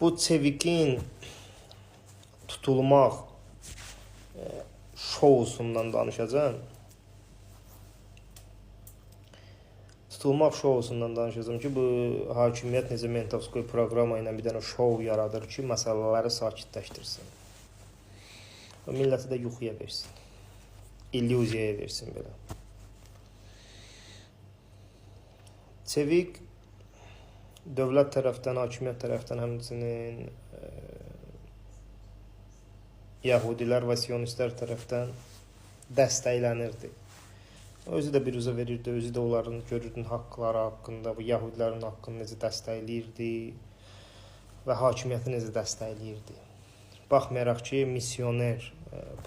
Bu Çevik'in tutulmaq şousundan danışacağım. Tutulmaq şousundan danışacağım ki, bu hakimiyyət necə Mentovskoy proqrama ilə bir dənə şou yaradır ki, məsələləri sakitləşdirsin. Milləti də yuxuya versin. İllüziyaya versin belə. Çevik dövlət tərəfdən, hakimiyyət tərəfdən, həmçinin Yahudilər və Siyonistlər tərəfdən dəstəklənirdi. Özü də biruzə verirdi, özü də onların görürdün haqqları haqqında, bu Yahudilərin haqqını necə dəstəkləyirdi və hakimiyyəti necə dəstəkləyirdi. Baxmayaraq ki, missioner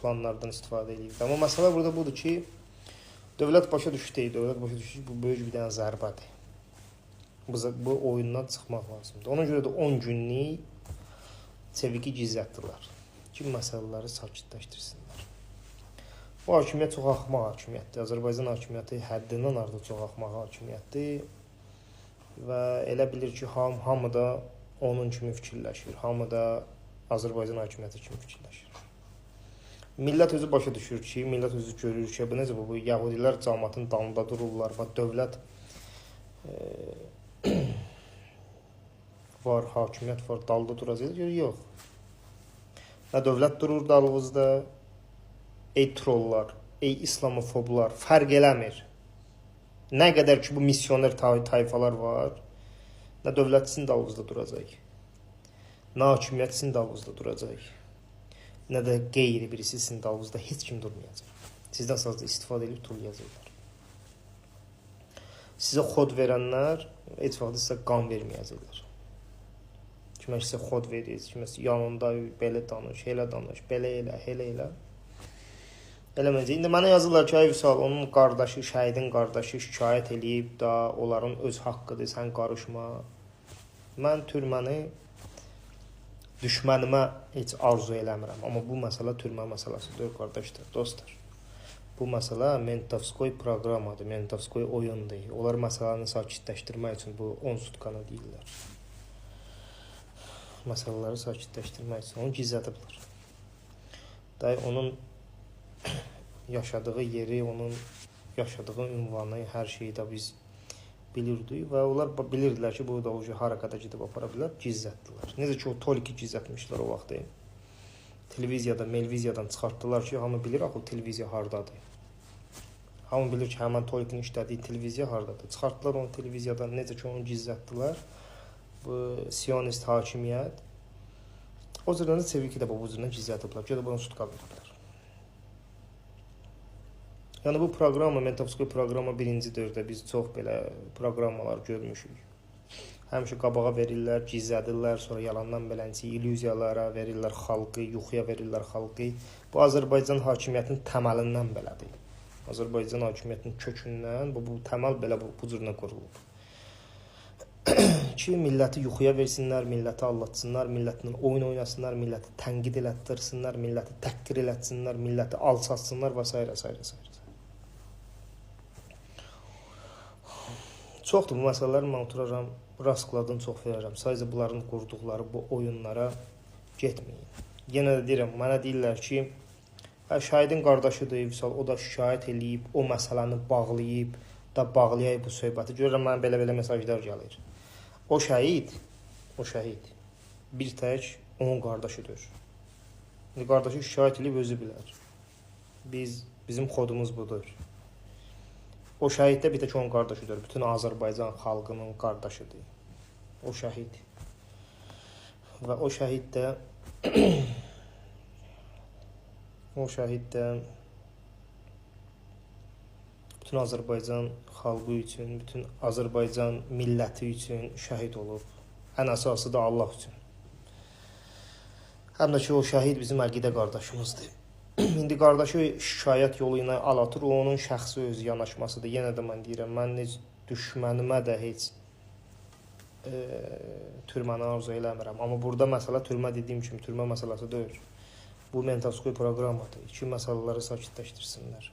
planlardan istifadə edirdi. Amma məsələ burada budur ki, dövlət başa düşdü ki, bu böyük bir dənə zərbədir. Bu oyundan çıxmaq lazımdır. Ona görə də 10 günlük Çeviki gizlətdilər ki, məsələləri sakitləşdirsinlər. Bu hakimiyyət çox axmaq hakimiyyətdir. Azərbaycan hakimiyyəti həddindən artıq çox axmaq hakimiyyətdir və elə bilir ki, hamı da onun kimi fikirləşir. Hamı da Azərbaycan hakimiyyəti kimi fikirləşir. Millət özü başa düşür ki, millət özü görür ki, bu necə bu Yahudilər cəmiyyətin dalında dururlar və dövlət var, hakimiyyət var, dalda duracaq. Yox. Nə dövlət durur dalınızda, ey trollar, ey islamofoblar, fərq eləmir. Nə qədər ki, bu missioner tayfalar var, nə dövlət sizin dalınızda duracaq, nə hakimiyyət sizin dalınızda duracaq, nə də qeyri birisi sizin dalınızda heç kim durmayacaq. Sizdən sadəcə istifadə edib turlayacaqlar. Sizə xod verənlər heç vaxt sizə qan verməyəcəklər. Kiməsə xod verir, kiməsə yanında belə danış, elə danış, belə elə, elə elə. Eləməcək. İndi mənə yazırlar ki, ay Vüsal, onun qardaşı, şəhidin qardaşı şikayət eləyib da, onların öz haqqıdır, sən qarışma. Mən türməni düşmənimə heç arzu eləmirəm. Amma bu məsələ türmə məsələsidir, qardaşlar, dostlar. Bu məsələ Mentovskoy proqramadır, Mentovskoy oyundur. Onlar məsələni sakitləşdirmək üçün bu 10 sutkanı deyirlər. Məsələləri sakitləşdirmək üçün onu gizlədiblər. Onun yaşadığı yeri, onun yaşadığı ünvanı, hər şeyi də biz bilirdik və onlar bilirdilər ki, bu da hara qədər gedib apara bilər, gizlətdilər. Necə ki, o Toliki gizlətmişlər o vaxtı. Televiziyadan, melviziyadan çıxartdılar ki, hamı bilir axı o televiziya hardadır. Hamı bilir ki, həmən Tolikin işlədiyi televiziya hardadır. Çıxartdılar onu televiziyadan, necə ki, onu gizlətdilər. Bu Siyonist hakimiyyət. O cürdən də Çeviki də bu cürdən gizlətdilər. Gədə bunu sutqa verdilər. Yəni bu proqrama, Mentovskoy proqrama birinci dövrdə biz çox belə proqramalar görmüşük. Həmişə qabağa verirlər, gizlədirlər, sonra yalandan belənçi illüziyalara verirlər xalqı, yuxuya verirlər xalqı. Bu Azərbaycan hakimiyyətinin təməlindən belədir. Azərbaycan hakimiyyətinin kökündən bu təməl belə bu cürünə qurulub. Ki, milləti yuxuya versinlər, milləti allatsınlar, millətlə oyun oynasınlar, milləti tənqid elətdirsinlər, milləti təhqir elətsinlər, milləti alçatsınlar və s. Çoxdur bu məsələləri mən oturaram, rastladım, çox verərəm. Sadəcə bunların qurduqları bu oyunlara getməyin. Yenə də deyirəm, mənə deyirlər ki, şəhidin qardaşıdır, Vüsal, o da şikayət eləyib, o məsələni bağlayıb da bağlayayıb bu söhbəti. Görürəm, mənə belə mesajlar gəlir. O şəhid bir tək onun qardaşıdır. Qardaşı şikayət eləyib özü bilər. Bizim xodumuz budur. O şəhid də bir tək onun qardaşıdır. Bütün Azərbaycan xalqının qardaşıdır. O şəhid. Və o şəhid də bütün Azərbaycan xalqı üçün, bütün Azərbaycan milləti üçün şəhid olub. Ən əsası da Allah üçün. Həm də ki, o şəhid bizim əqidə qardaşımızdır. İndi qardaşı şikayət yolu ilə alatır, o onun şəxsi öz yanaşmasıdır. Yenə də mən deyirəm, mən heç düşmənimə də heç türməni arzu eləmirəm. Amma burada məsələ türmə dediyim kimi türmə məsələsi deyil. Bu Mentovskoy proqramadır. İki məsələləri sakitləşdirsinlər.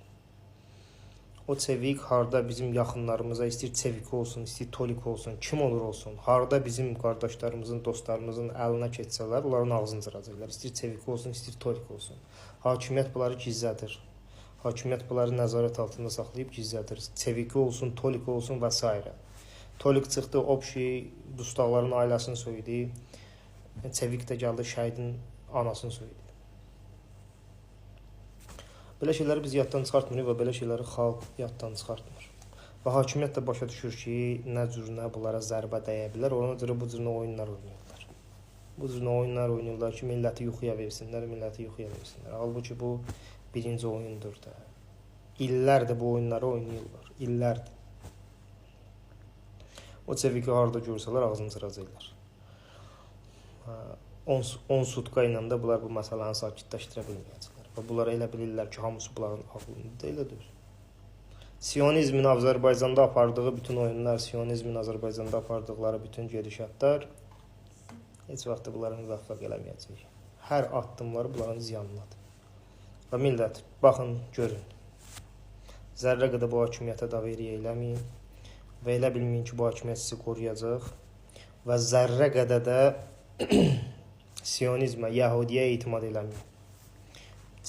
o çevik harda bizim yaxınlarımıza, istəyir çevik olsun, istəyir tolik olsun, kim olur olsun, harda bizim qardaşlarımızın, dostlarımızın əlinə keçsələr, onların ağzını cıracaqlar. İstəyir çevik olsun, istəyir tolik olsun. Hakimiyyət bunları gizlədir. Hakimiyyət bunları nəzarət altında saxlayıb gizlədir. Çeviki olsun, tolik olsun və s. Tolik çıxdı, obşi, dustaqların ailəsini söydü. Çevik də gəldi, şəhidin anasını söydü. Belə şeyləri biz yaddan çıxartmırıq və belə şeyləri xalq yaddan çıxartmır. Və hakimiyyət də başa düşür ki, nə cür nə bunlara zərbə dəyə bilər, ona görə bu cür oyunlar oynayırlar. Bu cür oyunlar oynayırlar ki, milləti yuxuya versinlər, milləti yuxuya versinlər. Halbuki bu birinci oyundur da. İllərdir bu oyunları oynayırlar, illərdir. O çeviki harda görsələr ağzını cıracaqlar. 10 sutka ilə də bunlar bu məsələni sakitləşdirə bilməyəcəklər. Və bunlar elə bilirlər ki, hamısı bunların ağlında elədir. Siyonizmin Azərbaycanda apardığı bütün oyunlar, Siyonizmin Azərbaycanda apardıqları bütün gedişatlar heç vaxt bunların müvəffəq eləməyəcək. Hər addımları bunların ziyanınadır. Və millət, baxın, görün. Zərrə qədər bu hakimiyyətə daveriyə eləməyin və elə bilməyin ki, bu hakimiyyət sizi qoruyacaq və zərrə qədər də Siyonizmə, Yahudiyə etimad eləməyin.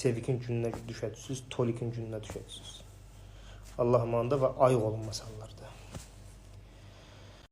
Çevikin gününə düşəcəksiniz, tolikin gününə düşəcəksiniz. Allah amanında və ayıq olun məsələlərdə.